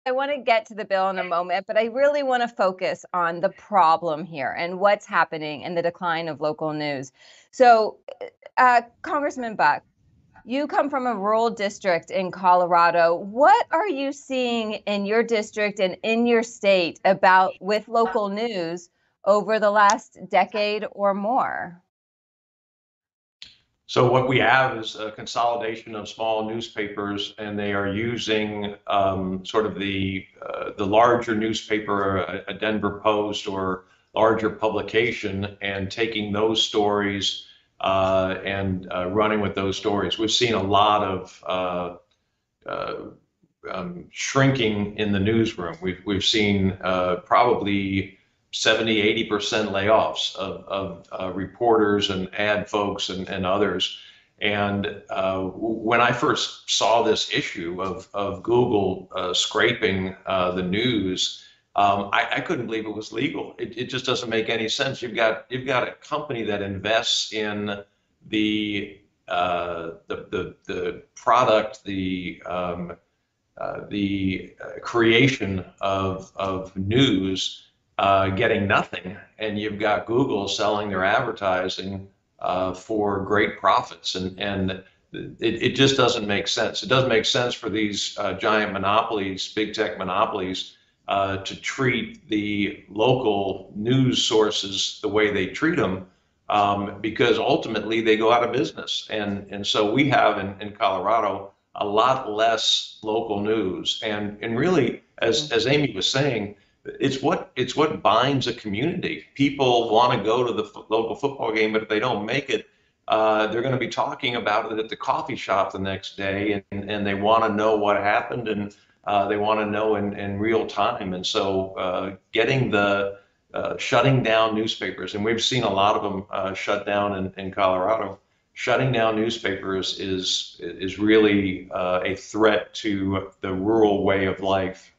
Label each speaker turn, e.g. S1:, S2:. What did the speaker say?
S1: I want to get to the bill in a moment, but I really want to focus on the problem here and what's happening in the decline of local news. So, Congressman Buck, you come from a rural district in Colorado. What are you seeing in your district and in your state about with local news over the last decade or more?
S2: So what we have is a consolidation of small newspapers, and they are using sort of the larger newspaper, a Denver Post or larger publication, and taking those stories and running with those stories. We've seen a lot of shrinking in the newsroom. We've seen probably 70–80% layoffs of reporters and ad folks and others. And when I first saw this issue of Google scraping the news, I couldn't believe it was legal. It just doesn't make any sense. You've got a company that invests in the the product, the creation of news getting nothing, and you've got Google selling their advertising for great profits, and it just doesn't make sense. It doesn't make sense for these giant monopolies, big tech monopolies, to treat the local news sources the way they treat them, because ultimately they go out of business. And so we have in Colorado a lot less local news. And really, as Amy was saying, it's what binds a community. People want to go to the local football game, but if they don't make it, they're going to be talking about it at the coffee shop the next day, and they want to know what happened, and they want to know in real time. And so getting the shutting down newspapers, and we've seen a lot of them shut down in Colorado. Shutting down newspapers is really a threat to the rural way of life.